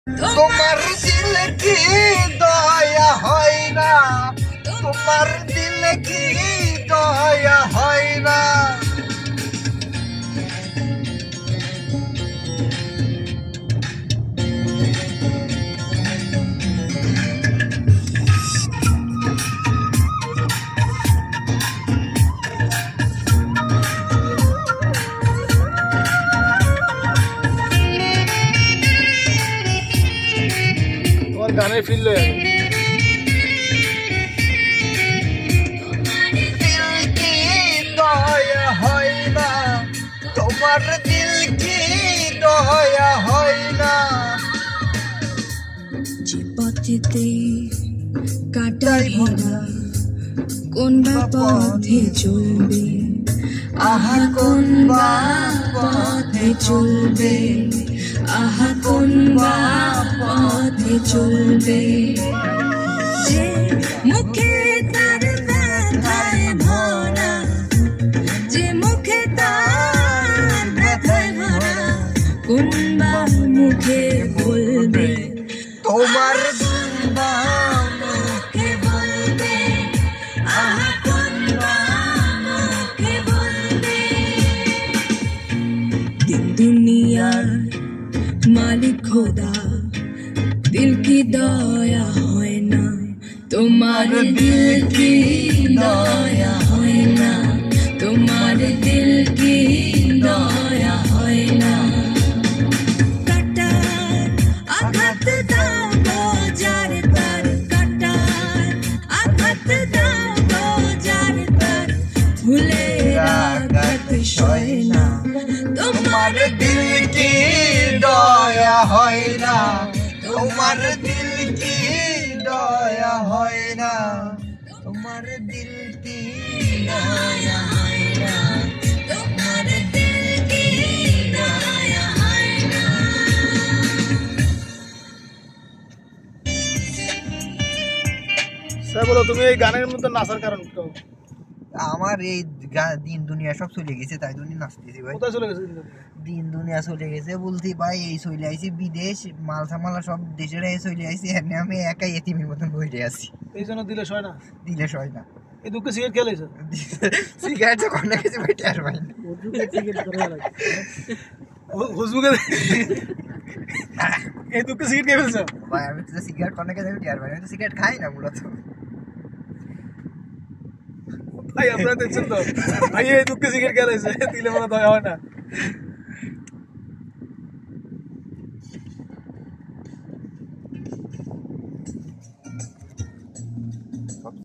তোমার দিলে কি দয়া হয় না, তোমার দিলে কি দয়া হয় না। গানের ফিল দয়া হয় না, তোমার দিল কি দয়া হয় না। যে পথেতে কাটা ঘেরা কোন বা পথে চলবে, আহা কোন বা পথে চলবে, আহা কোন বা পথে চলবে। যে মুখে তার ব্যথায় ভরা, যে মুখে তার ব্যথায় ভরা, কোন বা মুখে বলবে তোমার মুখে বলবে, আহা কোন বা মুখে বলবে। দিন দুনিয়ার মালিক খোদা, দিল কি দয়া হয় না, তোমার দিল কি দয়া হয় না, তোমার দিল কি দয়া হয় না। কাটার আঘাত দাও গো যার তার, কাটার আঘাত দাও গো যার তার, ফুলের আঘাত সয় না, তোমার দিল কি দয়া হয় না, তোমার দিল কি দয়া হয় না, তোমার দিল কি দয়া হয় না, তোমার দিল কি দয়া হয় না। স্যার বলো তুমি এই গানের মধ্যে নাচার কারণ কি? আমার এই দিন দুনিয়া সব চলে গেছে, তাই জন্য নাচতেছি ভাই। কোথায় চলে গেছে দিন দুনিয়া চলে গেছে বলতে ভাই, এই চলে আইছি বিদেশ, মাল সামালা সব দেশের চলে আইছি, এনে আমি একাই এতিমের মতন বসে আছি। এই জন্য দিলে সয় না, দিলে সয় না। এই দুঃখে সিগারেট খেলেছে, সিগারেট যখন গেছে ভাই টের পাই না। হুজবুকে এই দুঃখে সিগারেট খেয়ে ফেলছো ভাই আমি তো সিগারেট কোন গেছে টের পাই না, আমি তো সিগারেট খাই না মূলত। ভাই আপনারা দেখছেন তো, ভাই এই দুঃখে সিগারেট খেলেছে, দিলে মনে দয়া হয় না।